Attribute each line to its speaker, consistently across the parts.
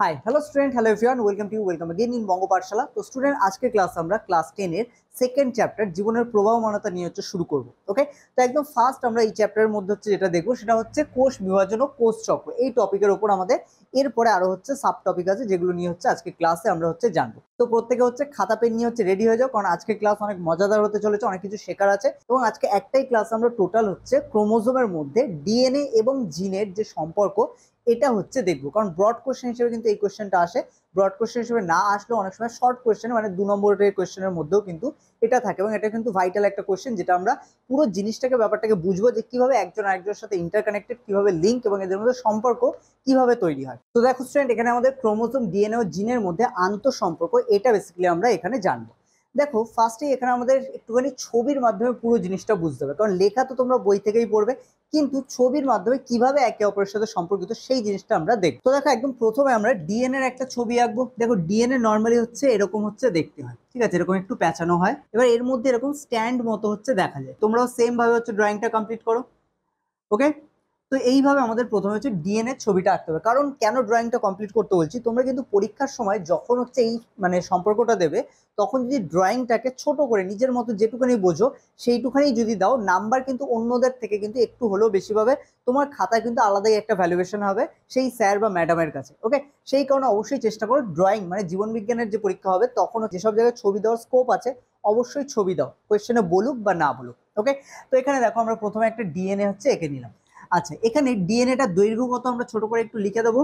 Speaker 1: High hello student, hello everyone, welcome again in Bongo Pathshala. তো student, আজকে class আমরা class 10 এর সেকেন্ড চ্যাপ্টার জীবনের প্রবাহমানতা নিয়ে শুরু করব। ওকে, তো একদম ফার্স্ট আমরা এই চ্যাপ্টারের মধ্যে যেটা দেখবো সেটা হচ্ছে কোষ বিভাজন ও কোষ চক্র। এই টপিকের উপর আমাদের এরপরে আরো সাব টপিক আছে, যেগুলো নিয়ে আজকে ক্লাসে আমরা জানবো। তো প্রত্যেকে খাতা পেন নিয়ে রেডি হয়ে যাও, কারণ আজকে ক্লাস অনেক মজাদার হতে চলেছে, অনেক কিছু শেখার আছে। এবং আজকে একটাই ক্লাস আমরা টোটাল ক্রোমোজোমের মধ্যে ডিএনএ এবং জিনের যে সম্পর্ক এটা দেখবো। কারণ ব্রড কোশ্চেন হিসেবে কিন্তু এই কোশ্চেনটা আসে, ব্রড কোশ্চেন হিসেবে না আসলেও অনেক সময় শর্ট কোশ্চেন মানে 2 নম্বরের কোশ্চেনের মধ্যেও কিন্তু এটা থাকে। এবং এটা কিন্তু ভাইটাল একটা কোশ্চেন, যেটা আমরা পুরো জিনিসটাকে ব্যাপারটাকে বুঝবো যে কিভাবে একজন আরেকজনের সাথে ইন্টারকানেক্টেড, কিভাবে লিঙ্ক এবং এদের মধ্যে সম্পর্ক কিভাবে তৈরি হয়। তো দেখো স্টুডেন্ট, এখানে আমাদের ক্রোমোজোম, ডিএনএ ও জিনের মধ্যে আন্তঃসম্পর্ক, এটা বেসিক্যালি আমরা এখানে জানবো। দেখো ফার্স্টে এখানে আমাদের একটুখানি ছবির মাধ্যমে পুরো জিনিসটা বুঝতে হবে, কারণ লেখা তো তোমরা বই থেকেই পড়বে, কিন্তু ছবির মাধ্যমে কিভাবে একে অপরের সাথে সম্পর্কিত সেই জিনিসটা আমরা দেখব। তো দেখো একদম প্রথমে আমরা ডিএনএ এর একটা ছবি আঁকবো। দেখো ডিএনএ নর্মালি এরকম দেখতে হয়, ঠিক আছে, এরকম একটু প্যাঁচানো হয়। এবার এর মধ্যে এরকম স্ট্যান্ড মতো দেখা যায়। তোমরাও সেম ভাবে ড্রয়িংটা কমপ্লিট করো। ওকে, তো এইভাবে আমাদের প্রথমে ডিএনএ ছবিটা আঁকতে হবে। কারণ কেন ড্রয়িংটা কমপ্লিট করতে বলছি, তোমরা কিন্তু পরীক্ষার সময় যখন এই সম্পর্কটা দেবে, তখন যদি ড্রয়িংটাকে ছোট করে নিজের মতো যেটুখানি বোঝো সেইটুখানি যদি দাও, নাম্বার কিন্তু অন্যদের থেকে কিন্তু একটু হলেও বেশি পাবে। তোমার খাতায় কিন্তু আলাদাই একটা ভ্যালুয়েশন হবে সেই স্যার বা ম্যাডামের কাছে। ওকে, সেই কারণে অবশ্যই চেষ্টা করো ড্রয়িং জীবন বিজ্ঞানের যে পরীক্ষা হবে, তখন যেসব জায়গায় ছবি দেওয়ার স্কোপ আছে অবশ্যই ছবি দাও, কোয়েশ্চেনে বলুক বা না বলুক। ওকে, তো এখানে দেখো আমরা প্রথমে একটা ডিএনএ এঁকে নিলাম। আচ্ছা, এখানে ডিএনএটা দৈর্ঘ্য কত আমরা ছোট করে একটু লিখে দেবো,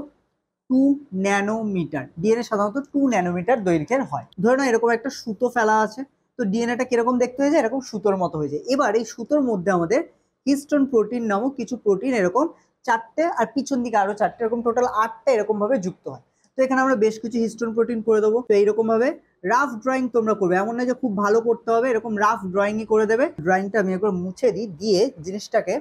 Speaker 1: 2 ন্যানোমিটার। ডিএনএ সাধারণত 2 ন্যানোমিটার দৈর্ঘ্যের হয়। ধরে নাও এরকম একটা সুতো ফেলা আছে, তো ডিএনএটা কিরকম দেখতে হয়ে যায়, এরকম সুতোর মতো হয়ে যায়। এবার এই সুতোর মধ্যে আমাদের হিস্টোন প্রোটিন নামক কিছু প্রোটিন এরকম 4টে, আর পিছন দিকে আরো 4টে, এরকম টোটাল 8টা এরকম ভাবে যুক্ত হয়। তো এখানে আমরা বেশ কিছু হিস্টোন প্রোটিন করে দেবো। তো এইরকম ভাবে রাফ ড্রয়িং তোমরা করবে, এমন না যে খুব ভালো করতে হবে, এরকম রাফ ড্রয়িংই করে দেবে। ড্রয়িংটা আমি একবার মুছে দিই, দিয়ে জিনিসটাকে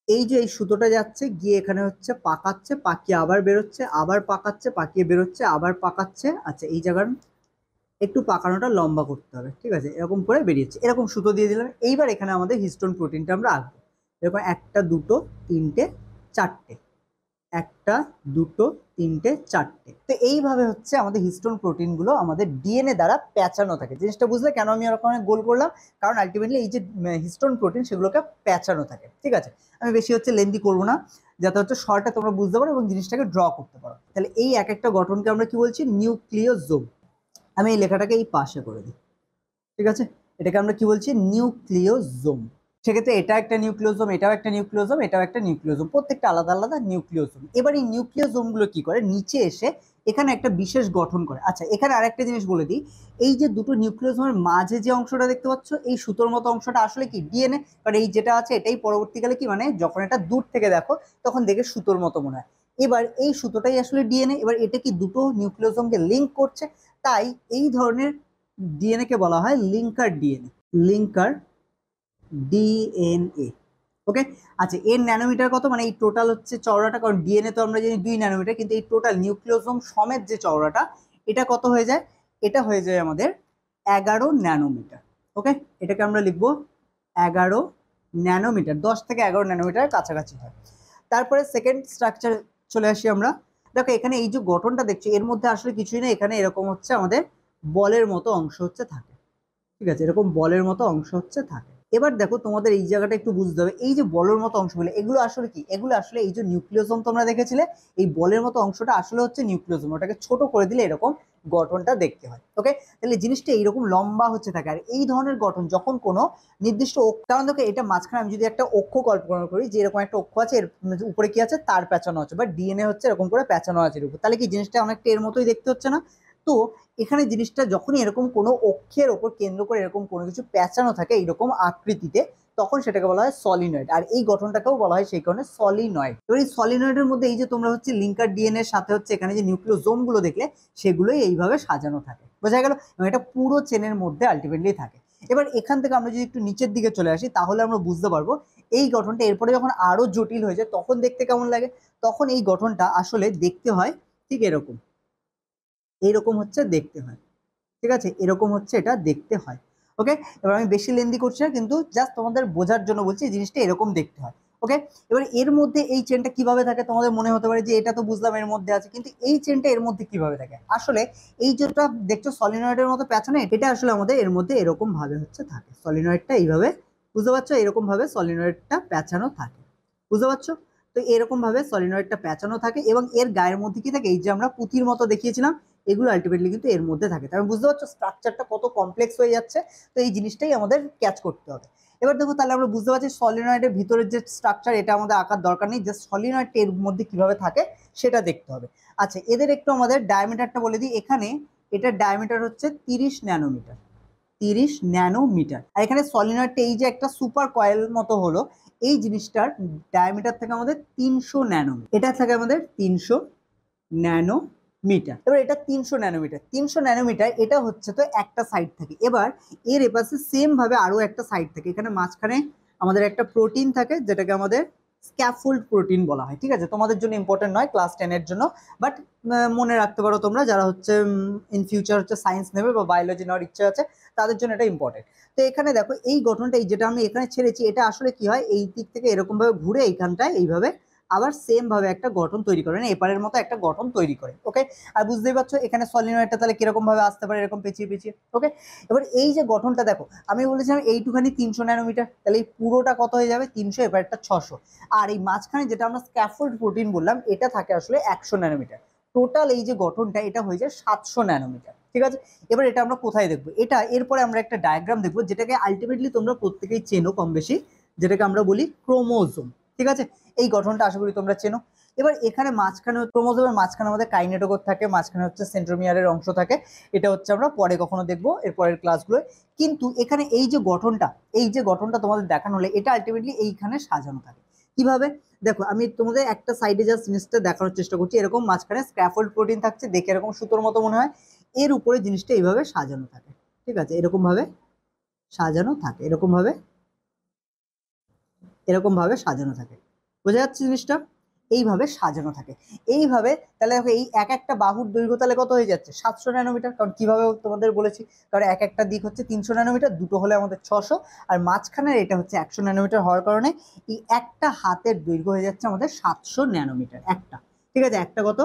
Speaker 1: এই যে এই সুতোটা যাচ্ছে গিয়ে এখানে পাকাচ্ছে, পাকিয়ে আবার বেরোচ্ছে, আবার পাকাচ্ছে, পাকিয়ে বেরোচ্ছে, আবার পাকাচ্ছে। আচ্ছা, এই জায়গার একটু পাকানোটা লম্বা করতে হবে, ঠিক আছে, এরকম করে বেরিয়েছে, এরকম সুতো দিয়ে দিলাম। এইবার এখানে আমাদের হিস্টোন প্রোটিনটা আমরা আঁকবো। এরকম 1টা 2টো 3টে 4টে, 1টা 2টো 3টে 4টে। তো এইভাবে আমাদের হিস্টোন প্রোটিন গুলো আমাদের ডিএনএ দ্বারা প্যাঁচানো থাকে। জিনিসটা বুঝলে কেন আমি এরকম গোল করলাম? কারণ আলটিমেটলি এই যে হিস্টোন প্রোটিন সেগুলোকে প্যাঁচানো থাকে। ঠিক আছে, আমি বেশি লেন্দি করবো না, যাতে শর্টে তোমরা বুঝতে পারো এবং জিনিসটাকে ড্র করতে পারো। তাহলে এই এক একটা গঠনকে আমরা কি বলছি? নিউক্লিওজোম। আমি এই লেখাটাকে এই পাশে করে দিই, ঠিক আছে, এটাকে আমরা কি বলছি? নিউক্লিওজোম। সেক্ষেত্রে এটা একটা নিউক্লিওজোম, এটাও একটা নিউক্লিওজোম, এটাও একটা নিউক্লিওজোম, প্রত্যেকটা আলাদা আলাদা নিউক্লিওজোম। এবার এই নিউক্লিওজোম গুলো কি করে? নিচে এসে এখানে একটা বিশেষ গঠন করে। আচ্ছা, এখানে আরেকটা জিনিস বলে দিই, এই যে দুটো নিউক্লিওজোমের মাঝে যে অংশটা দেখতে পাচ্ছ, এই সুতোর মতো অংশটা আসলে কি? ডিএনএ। কারণ এই যেটা আছে এটাই পরবর্তীকালে কি যখন এটা দূর থেকে দেখো তখন দেখে সুতোর মতো মনে হয়। এবার এই সুতোটাই আসলে ডিএনএ। এবার এটা কি দুটো নিউক্লিওজোমকে লিঙ্ক করছে, তাই এই ধরনের ডিএনএ কে বলা হয় লিঙ্কার ডিএনএ, লিঙ্কার ডিএনএ। ওকে, আচ্ছা, এর ন্যানোমিটার কত? এই টোটাল চওড়াটা, কারণ ডিএনএ তো আমরা জানি 2 ন্যানোমিটার, কিন্তু এই টোটাল নিউক্লিওজোম সমেত যে চওড়াটা, এটা কত হয়ে যায়? এটা হয়ে যায় আমাদের 11 ন্যানোমিটার। ওকে, এটাকে আমরা লিখবো 11 ন্যানোমিটার, 10 থেকে 11 ন্যানোমিটারের কাছাকাছি হয়। তারপরে সেকেন্ড স্ট্রাকচার চলে আসি আমরা। দেখো এখানে এই যে গঠনটা দেখছি, এর মধ্যে আসলে কিছুই না, এখানে এরকম আমাদের বলের মতো অংশ থাকে, ঠিক আছে, এরকম বলের মতো অংশ থাকে। এবার দেখো তোমাদের এই জায়গাটা একটু বুঝতে হবে, এই যে বলের মতো অংশগুলো, এগুলো আসলে কি? এগুলো আসলে এই যে নিউক্লিওজোম তোমরা দেখেছিলে, এই বলের মতো অংশটা আসলে নিউক্লিওজোম। ওটাকে ছোট করে দিলে এরকম গঠনটা দেখতে হয়। ওকে, তাহলে জিনিসটা এইরকম লম্বা থাকে। আর এই ধরনের গঠন যখন কোনো নির্দিষ্ট, কারণ দেখো এটা মাঝখানে আমি যদি একটা অক্ষ কল্পনা করি, যে এরকম একটা অক্ষ আছে, এর উপরে কি আছে? তার প্যাঁচানো আছে, বা ডিএনএ এরকম করে প্যাঁচানো আছে এর উপর, তাহলে কি জিনিসটা অনেকটা এর মতোই দেখতে হচ্ছে না? তো এখানে জিনিসটা যখনই এরকম কোনো অক্ষের ওপর কেন্দ্র করে এরকম কোনো কিছু প্যাঁচানো থাকে এইরকম আকৃতিতে, তখন সেটাকে বলা হয় সলিনয়েড। আর এই গঠনটাকেও বলা হয় সেই কারণে সলিনয়েড। এবার এই সলিনয়েডের মধ্যে এই যে তোমরা লিঙ্কার ডিএনএ এর সাথে এখানে যে নিউক্লিওজোম গুলো দেখলে, সেগুলোই এইভাবে সাজানো থাকে। বোঝা গেল? এবং এটা পুরো চেনের মধ্যে আলটিমেটলি থাকে। এবার এখান থেকে আমরা যদি একটু নিচের দিকে চলে আসি, তাহলে আমরা বুঝতে পারবো এই গঠনটা এরপরে যখন আরো জটিল হয়ে যায় তখন দেখতে কেমন লাগে। তখন এই গঠনটা আসলে দেখতে হয় ঠিক এরকম, এইরকম দেখতে হয়, ঠিক আছে, এরকম এটা দেখতে হয়। ওকে, এবার আমি বেশি লেন্দি করছি না, কিন্তু জাস্ট তোমাদের বোঝার জন্য বলছি জিনিসটা এরকম দেখতে হয়। ওকে, এবার এর মধ্যে এই চেনটা কিভাবে থাকে তোমাদের মনে হতে পারে যে এটা তো বুঝলাম এর মধ্যে আছে, কিন্তু এই চেনটা এর মধ্যে কিভাবে থাকে? আসলে এই যেটা দেখছো সলিনয়েডের মতো প্যাঁচানো, এটা আসলে আমাদের এর মধ্যে এরকম ভাবে হচ্ছে থাকে, সলিনয়েডটা এইভাবে, বুঝতে পারছো, এরকম ভাবে সলিনয়েডটা প্যাঁচানো থাকে, বুঝতে পারছো? তো এরকম ভাবে সলিনয়েডটা প্যাঁচানো থাকে এবং এর গায়ের মধ্যে কি থাকে, এই যে আমরা পুঁতির মতো দেখিয়েছিলাম, এগুলো আলটিমেটলি কিন্তু এর মধ্যে থাকে। তাহলে বুঝতে পারছো স্ট্রাকচারটা কত কমপ্লেক্স হয়ে যাচ্ছে। তো এই জিনিসটাই আমাদের ক্যাচ করতে হবে। এবার দেখো তাহলে আমরা বুঝতে পারছি সলিনয়েডের ভিতরের যে স্ট্রাকচার, এটা আমাদের আঁকার দরকার নেই, জাস্ট সলিনয়েডটা এর মধ্যে কিভাবে থাকে সেটা দেখতে হবে। আচ্ছা, এদের একটু আমাদের ডায়ামিটারটা বলে দিই। এখানে এটার ডায়ামিটার হচ্ছে 30 ন্যানোমিটার, 30 ন্যানোমিটার। আর এখানে সলিনয়েডটা এই যে একটা সুপার কয়েল মতো হলো, এই জিনিসটার ডায়ামিটার থেকে আমাদের 300 ন্যানোমিটার, এটা থাকে আমাদের 300 ন্যানোমিটার। এবার এটা 300 ন্যানোমিটার, 300 ন্যানোমিটার এটা হচ্ছে তো একটা সাইড থাকে। এবার এর এপাশে সেম ভাবে আরো একটা সাইড থাকে, এখানে মাঝখানে আমাদের একটা প্রোটিন থাকে যেটাকে আমাদের স্ক্যাফোল্ড প্রোটিন বলা হয়। ঠিক আছে, তোমাদের জন্য ইম্পর্টেন্ট নয়, ক্লাস 10 এর জন্য, বাট মনে রাখতে পারো তোমরা যারা হচ্ছে ইন ফিউচার হচ্ছে সায়েন্স নেবে বা বায়োলজি নেওয়ার ইচ্ছা আছে, তাদের জন্য এটা ইম্পর্টেন্ট। তো এখানে দেখো এই গঠনটা, এই যেটা আমি এখানে ছেড়েছি, এটা আসলে কি হয়, এই দিক থেকে এরকম ভাবে ঘুরে এইখানটায় এইভাবে আবার সেম ভাবে একটা গঠন তৈরি করে, না এপারের মতো একটা গঠন তৈরি করে। ওকে, আর বুঝতেই পারছো এখানে সলিনয়েডটা তাহলে কিরকম ভাবে আসতে পারে, এরকম পেঁচিয়ে পেঁচিয়ে। ওকে, এবার এই যে গঠনটা দেখো, আমি বলেছিলাম এইটুখানি 300 ন্যানোমিটার, তাহলে এই পুরোটা কত হয়ে যাবে, 300, এবারটা 600। আর এই মাঝখানে যেটা আমরা স্ক্যাফোল্ড প্রোটিন বললাম, এটা থাকে আসলে 100 ন্যানোমিটার। টোটাল এই যে গঠনটা, এটা হয়ে যায় 700 ন্যানোমিটার। ঠিক আছে, এবার এটা আমরা কোথায় দেখবো, এটা এরপরে আমরা একটা ডায়াগ্রাম দেখবো, যেটাকে আলটিমেটলি তোমরা প্রত্যেকেই চেনো কম বেশি, যেটাকে আমরা বলি ক্রোমোজোম। ঠিক আছে, এই গঠনটা আশা করি তোমরা চেনো। এবার এখানে মাঝখানে ক্রোমোজোমের মাঝখানে আমাদের কাইনেটোকোর থাকে, মাঝখানে হচ্ছে সেন্ট্রোমিয়ারের অংশ থাকে, এটা হচ্ছে আমরা পরে কখনো দেখবো এর পরের ক্লাসগুলোয়। কিন্তু এখানে এই যে গঠনটা, এই যে গঠনটা তোমাদের দেখানো হলে, এটা আলটিমেটলি এইখানে সাজানো থাকে কিভাবে। দেখো আমি তোমাদের একটা সাইডে জাস্ট জিনিসটা দেখানোর চেষ্টা করছি, এরকম মাঝখানে স্ক্যাফোল্ড প্রোটিন থাকছে, দেখে এরকম সুতোর মতো মনে হয়, এর উপরে জিনিসটা এইভাবে সাজানো থাকে। ঠিক আছে, এরকম ভাবে সাজানো থাকে, এরকম ভাবে, এরকম ভাবে সাজানো থাকে, বোঝা যাচ্ছে জিনিসটা, এইভাবে সাজানো থাকে এইভাবে। তাহলে দেখো এই এক একটা বাহুর দৈর্ঘ্য তাহলে কত হয়ে যাচ্ছে, 700 ন্যানোমিটার। কারণ কিভাবে তোমাদের বলেছি, কারণ এক একটা দিক হচ্ছে 300 ন্যানোমিটার, দুটো হলে আমাদের 600, আর মাঝখানের এটা হচ্ছে 100 ন্যানোমিটার হওয়ার কারণে এই একটা হাতের দৈর্ঘ্য হয়ে যাচ্ছে আমাদের 700 ন্যানোমিটার একটা। ঠিক আছে, একটা কত,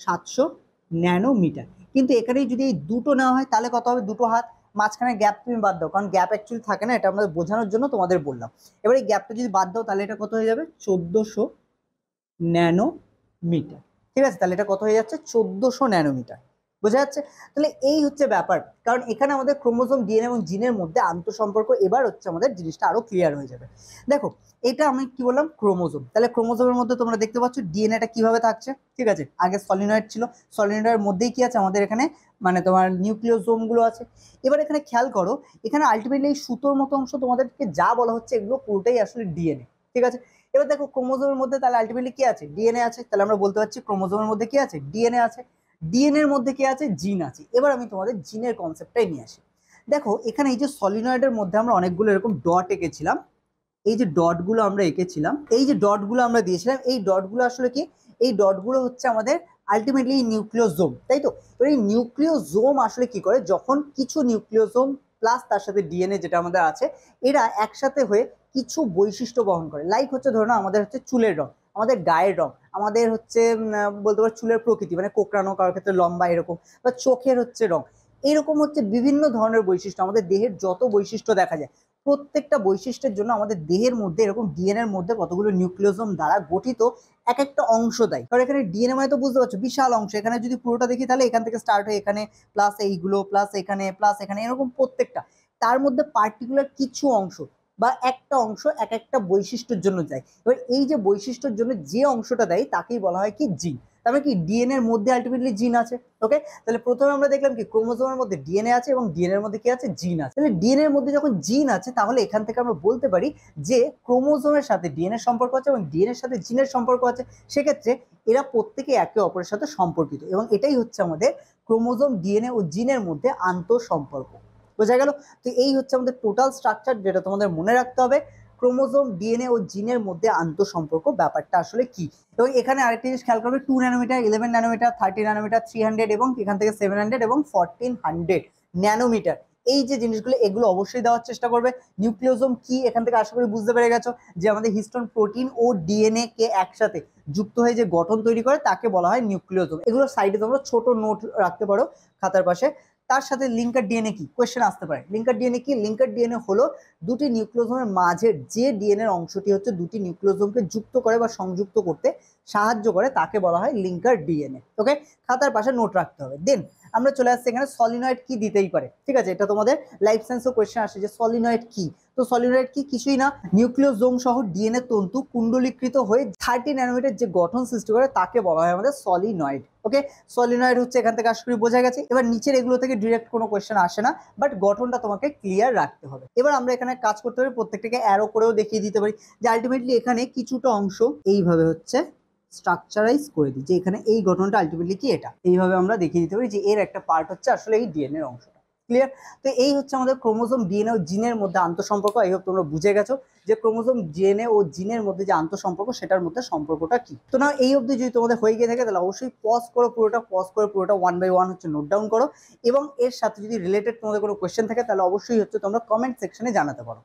Speaker 1: 700 ন্যানোমিটার। কিন্তু এখানেই যদি এই দুটো নেওয়া হয় তাহলে কত হবে, দুটো হাত, মাঝখানে গ্যাপ তুমি বাদ দাও, কারণ গ্যাপ অ্যাকচুয়ালি থাকে না, এটা আমাদের বোঝানোর জন্য তোমাদের বললাম। এবার এই গ্যাপটা যদি বাদ দাও তাহলে এটা কত হয়ে যাবে, 1400 ন্যানোমিটার। ঠিক আছে, তাহলে এটা কত হয়ে যাচ্ছে, 1400 ন্যানোমিটার। বোঝা যাচ্ছে? তাহলে এই হচ্ছে ব্যাপার, কারণ এখানে আমাদের ক্রোমোজোম, ডিএনএ এবং জিনের মধ্যে আন্তঃসম্পর্ক, এবার হচ্ছে আমাদের জিনিসটা আরো ক্লিয়ার হয়ে যাবে। দেখো এটা আমি কি বললাম, ক্রোমোজোম। তাহলে ক্রোমোজোমের মধ্যে তোমরা দেখতে পাচ্ছ ডিএনএটা কিভাবে থাকছে। ঠিক আছে, আগে সলিনয়েড ছিল, সলিনয়েডের মধ্যেই কি আছে আমাদের এখানে, মানে তোমার নিউক্লিওজোম গুলো আছে। এবার এখানে খেয়াল করো, এখানে আলটিমেটলি এই সুতোর মতো অংশ তোমাদেরকে যা বলা হচ্ছে, এগুলো পুরোটাই আসলে ডিএনএ। ঠিক আছে, এবার দেখো ক্রোমোজোমের মধ্যে তাহলে আলটিমেটলি কি আছে, ডিএনএ আছে। তাহলে আমরা বলতে পারছি ক্রোমোজোমের মধ্যে কি আছে, ডিএনএ আছে। ডিএনএ এর মধ্যে কি আছে, জিন আছে। এবার আমি তোমাদের জিনের কনসেপ্টটাই নিয়ে আসি। দেখো এখানে এই যে সলিনয়েডের মধ্যে আমরা অনেকগুলো এরকম ডট এঁকেছিলাম, এই যে ডটগুলো আমরা এঁকেছিলাম, এই যে ডটগুলো আমরা দিয়েছিলাম, এই ডটগুলো আসলে কি, এই ডটগুলো হচ্ছে আমাদের আলটিমেটলি নিউক্লিওজোম, তাই তো। এবার এই নিউক্লিওজোম আসলে কি করে, যখন কিছু নিউক্লিওজোম প্লাস তার সাথে ডিএনএ যেটা আমাদের আছে, এরা একসাথে হয়ে কিছু বৈশিষ্ট্য বহন করে। লাইক হচ্ছে ধরো না, আমাদের হচ্ছে চুলের রং, আমাদের গায়ের রং, আমাদের হচ্ছে বলতে পারো চুলের প্রকৃতি, মানে কোকড়ানো, কারোর ক্ষেত্রে লম্বা এরকম, বা চোখের হচ্ছে রং, এরকম হচ্ছে বিভিন্ন ধরনের বৈশিষ্ট্য। আমাদের দেহের যত বৈশিষ্ট্য দেখা যায়, প্রত্যেকটা বৈশিষ্ট্যের জন্য আমাদের দেহের মধ্যে এরকম ডিএনএ এর মধ্যে কতগুলো নিউক্লিওজোম দ্বারা গঠিত এক একটা অংশ দেয়। কারণ এখানে ডিএনএ মানে তো বুঝতে পারছো বিশাল অংশ, এখানে যদি পুরোটা দেখি তাহলে এখান থেকে স্টার্ট হয়ে এখানে প্লাস এইগুলো প্লাস এখানে প্লাস এখানে, এরকম প্রত্যেকটা, তার মধ্যে পার্টিকুলার কিছু অংশ বা একটা অংশ এক একটা বৈশিষ্ট্যের জন্য যায়। এবার এই যে বৈশিষ্ট্যের জন্য যে অংশটা দেয় তাকেই বলা হয় কি, জিন। তার মানে কি, ডিএনএ এর মধ্যে আলটিমেটলি জিন আছে। ওকে, তাহলে প্রথমে আমরা দেখলাম কি, ক্রোমোজোমের মধ্যে ডিএনএ আছে এবং ডিএনএ এর মধ্যে কি আছে, জিন আছে। তাহলে ডিএনএ এর মধ্যে যখন জিন আছে, তাহলে এখান থেকে আমরা বলতে পারি যে ক্রোমোজোমের সাথে ডিএনএ সম্পর্ক আছে এবং ডিএনএ এর সাথে জিনের সম্পর্ক আছে। সেক্ষেত্রে এরা প্রত্যেকে একে অপরের সাথে সম্পর্কিত, এবং এটাই হচ্ছে আমাদের ক্রোমোজোম, ডিএনএ ও জিনের মধ্যে আন্তঃসম্পর্ক। বোঝা গেল? তো এই হচ্ছে আমাদের টোটাল স্ট্রাকচার, যেটা তোমাদের মনে রাখতে হবে, ক্রোমোজোম, ডিএনএ ও জিনের মধ্যে আন্তঃসম্পর্ক ব্যাপারটা আসলে কি। এবং এখানে আরেকটা জিনিস খেয়াল করবে, 2 ন্যানোমিটার, 11 ন্যানোমিটার, 30 ন্যানোমিটার, 300 এবং এখান থেকে 700 এবং 1400 ন্যানোমিটার, এই যে জিনিসগুলো এগুলো অবশ্যই দেওয়ার চেষ্টা করবে। নিউক্লিওজোম কি এখান থেকে আশা করি বুঝতে পেরে গেছো যে আমাদের হিস্টোন প্রোটিন ও ডিএনএ কে একসাথে যুক্ত হয়ে যে গঠন তৈরি করে তাকে বলা হয় নিউক্লিওজোম। এগুলো সাইডে তোমরা ছোট নোট রাখতে পারো খাতার পাশে। তার সাথে লিঙ্কার ডিএনএ কি কোয়েশ্চেন আসতে পারে। লিঙ্কার ডিএনএ কি? লিঙ্কার ডিএনএ হলো দুটি নিউক্লিওজোমের মাঝের যে ডিএনএ এর অংশটি হচ্ছে দুটি নিউক্লিওজোমকে যুক্ত করে বা সংযুক্ত করতে সাহায্য করে তাকে বলা হয় লিঙ্কার ডিএনএ। ওকে, খাতার পাশে নোট রাখতে হবে। দেন আমরা চলে আসছি এখানে সলিনয়েড কি দিতেই পারে, ঠিক আছে, এটা তোমাদের লাইফ সায়েন্সেও কোয়েশ্চেন আসে যে সলিনয়েড কি। তো সলিনয়েড কি? কিছুই না, নিউক্লিওজোম সহ ডিএনএ তন্তু কুণ্ডলীকৃত হয়ে 30 ন্যানোমিটার যে গঠন সৃষ্টি করে তাকে বলা হয় আমাদের সলিনয়েড। ওকে, সলিনয়েড হচ্ছে এখান থেকে আশা করি বোঝা গেছে। এবার নিচের এগুলো থেকে ডিরেক্ট কোনো কোয়েশ্চেন আসে না, বাট গঠনটা তোমাকে ক্লিয়ার রাখতে হবে। এবার আমরা এখানে কাজ করতে পারি, প্রত্যেকটাকে অ্যারো করেও দেখিয়ে দিতে পারি যে আলটিমেটলি এখানে কিছুটা অংশ এইভাবে হচ্ছে স্ট্রাকচারাইজ করে দিই, যে এখানে এই গঠনটা আলটিমেটলি কি এটা এইভাবে আমরা দেখিয়ে দিতে পারি যে এর একটা পার্ট হচ্ছে আসলে এই ডিএনএ এর অংশটা। ক্লিয়ার? তো এই হচ্ছে আমাদের ক্রোমোজোম ডিএনএ ও জিনের মধ্যে আন্তঃসম্পর্ক। আই হোপ তোমরা বুঝে গেছো যে ক্রোমোজোম ডিএনএ ও জিনের মধ্যে যে আন্তঃসম্পর্ক সেটার মধ্যে সম্পর্কটা কি। তো না এই অবধি যদি তোমাদের হয়ে গিয়ে থাকে তাহলে অবশ্যই পজ করো পুরোটা 1 বাই 1 হচ্ছে নোট ডাউন করো, এবং এর সাথে যদি রিলেটেড তোমাদের কোনো কোয়েশ্চেন থাকে তাহলে অবশ্যই হচ্ছে তোমরা কমেন্ট সেকশনে জানাতে পারো।